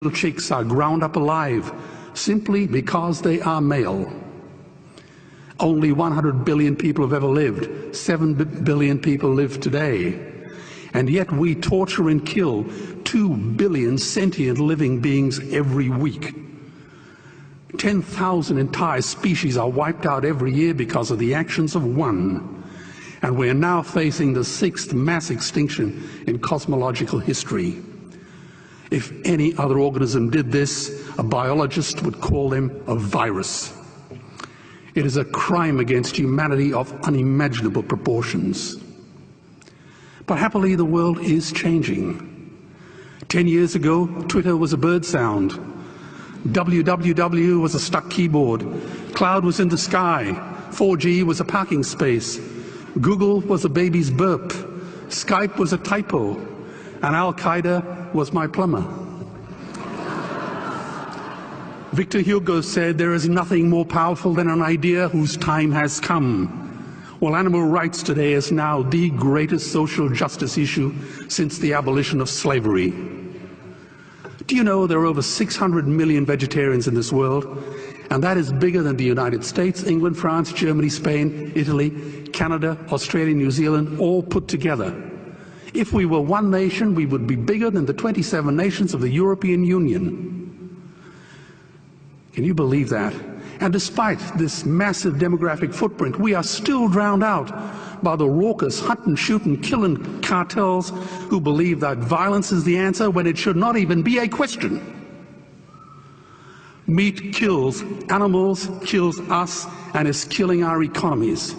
little chicks are ground up alive simply because they are male. Only 100 billion people have ever lived. 7 billion people live today. And yet we torture and kill 2 billion sentient living beings every week. 10,000 entire species are wiped out every year because of the actions of one. And we're now facing the 6th mass extinction in cosmological history. If any other organism did this, a biologist would call them a virus. It is a crime against humanity of unimaginable proportions. But happily, the world is changing. 10 years ago, Twitter was a bird sound. www was a stuck keyboard. Cloud was in the sky. 4G was a parking space. Google was a baby's burp. Skype was a typo. And Al-Qaeda was my plumber. Victor Hugo said, "There is nothing more powerful than an idea whose time has come." Well, animal rights today is now the greatest social justice issue since the abolition of slavery. Do you know there are over 600 million vegetarians in this world? And that is bigger than the United States, England, France, Germany, Spain, Italy, Canada, Australia, New Zealand, all put together. If we were one nation, we would be bigger than the 27 nations of the European Union. Can you believe that? And despite this massive demographic footprint, we are still drowned out by the raucous hunting, shooting, killing cartels who believe that violence is the answer when it should not even be a question. Meat kills animals, kills us, and is killing our economies.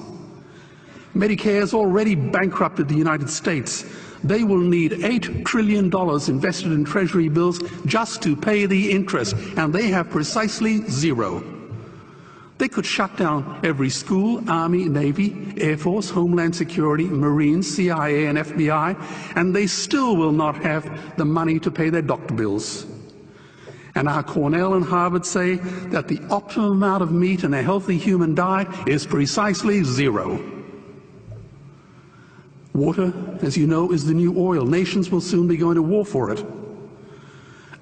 Medicare has already bankrupted the United States. They will need $8 trillion invested in Treasury bills just to pay the interest, and they have precisely zero. They could shut down every school, Army, Navy, Air Force, Homeland Security, Marines, CIA, and FBI, and they still will not have the money to pay their doctor bills. And our Cornell and Harvard say that the optimum amount of meat in a healthy human diet is precisely zero. Water, as you know, is the new oil. Nations will soon be going to war for it.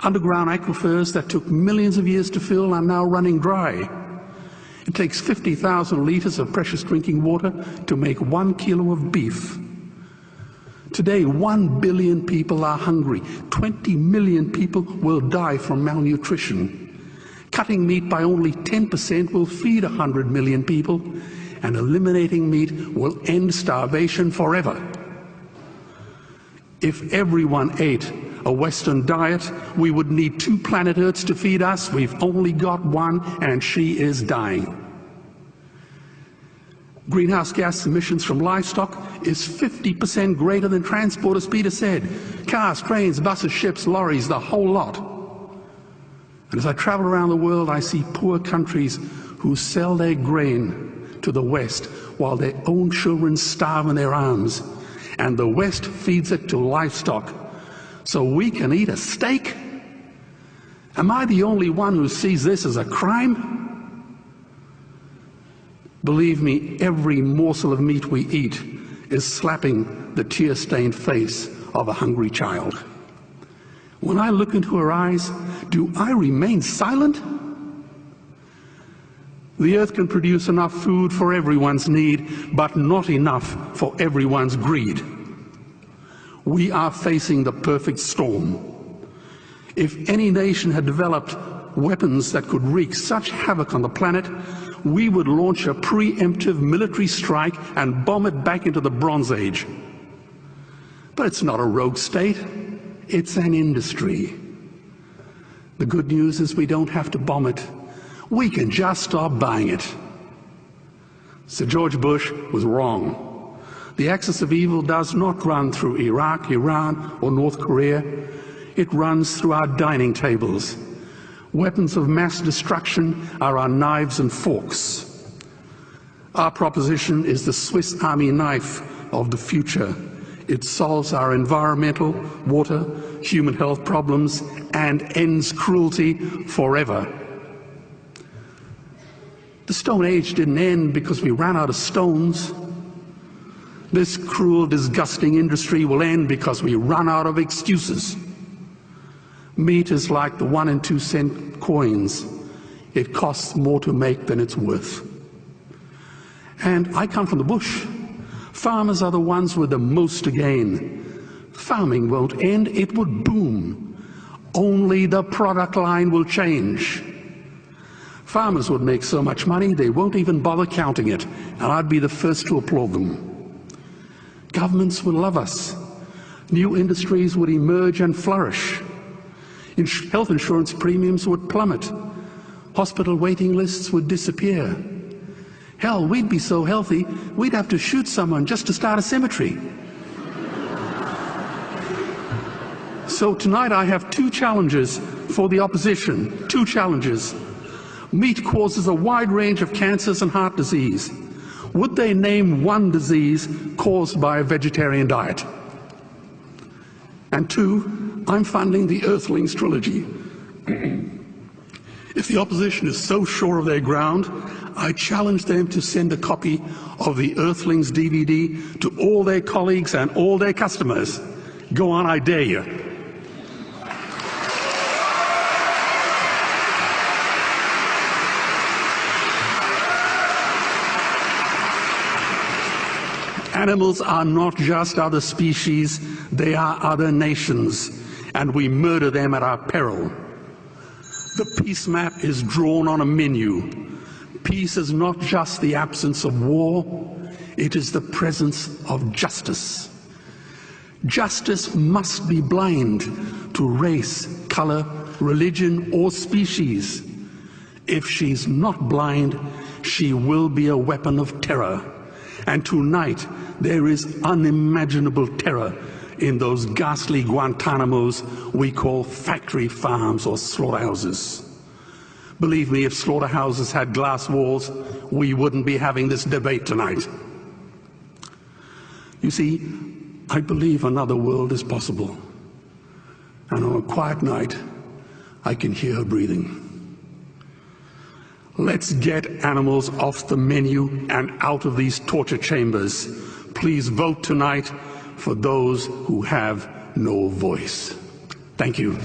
Underground aquifers that took millions of years to fill are now running dry. It takes 50,000 liters of precious drinking water to make 1 kilo of beef. Today, 1 billion people are hungry. 20 million people will die from malnutrition. Cutting meat by only 10% will feed 100 million people, and eliminating meat will end starvation forever. If everyone ate a Western diet, we would need 2 planet Earths to feed us. We've only got one, and she is dying. Greenhouse gas emissions from livestock is 50% greater than transport, as Peter said. Cars, trains, buses, ships, lorries, the whole lot. And as I travel around the world, I see poor countries who sell their grain to the West while their own children starve in their arms. And the West feeds it to livestock so we can eat a steak? Am I the only one who sees this as a crime? Believe me, every morsel of meat we eat is slapping the tear-stained face of a hungry child. When I look into her eyes, do I remain silent? The earth can produce enough food for everyone's need, but not enough for everyone's greed. We are facing the perfect storm. If any nation had developed weapons that could wreak such havoc on the planet, we would launch a preemptive military strike and bomb it back into the Bronze Age. But it's not a rogue state, it's an industry. The good news is we don't have to bomb it. We can just stop buying it. Sir George Bush was wrong. The axis of evil does not run through Iraq, Iran, or North Korea. It runs through our dining tables. Weapons of mass destruction are our knives and forks. Our proposition is the Swiss Army knife of the future. It solves our environmental, water, human health problems and ends cruelty forever. The Stone Age didn't end because we ran out of stones. This cruel, disgusting industry will end because we run out of excuses. Meat is like the 1 and 2 cent coins. It costs more to make than it's worth. And I come from the bush. Farmers are the ones with the most to gain. Farming won't end, it would boom. Only the product line will change. Farmers would make so much money they won't even bother counting it, and I'd be the first to applaud them. Governments would love us. New industries would emerge and flourish. Health insurance premiums would plummet. Hospital waiting lists would disappear. Hell, we'd be so healthy, we'd have to shoot someone just to start a cemetery. So tonight I have 2 challenges for the opposition. 2 challenges. Meat causes a wide range of cancers and heart disease. Would they name one disease caused by a vegetarian diet? And 2, I'm funding the Earthlings trilogy. If the opposition is so sure of their ground, I challenge them to send a copy of the Earthlings DVD to all their colleagues and all their customers. Go on, I dare you. Animals are not just other species, they are other nations, and we murder them at our peril. The peace map is drawn on a menu. Peace is not just the absence of war, it is the presence of justice. Justice must be blind to race, color, religion, or species. If she's not blind, she will be a weapon of terror. And tonight, there is unimaginable terror in those ghastly Guantanamos we call factory farms or slaughterhouses. Believe me, if slaughterhouses had glass walls, we wouldn't be having this debate tonight. You see, I believe another world is possible. And on a quiet night, I can hear her breathing. Let's get animals off the menu and out of these torture chambers. Please vote tonight for those who have no voice. Thank you.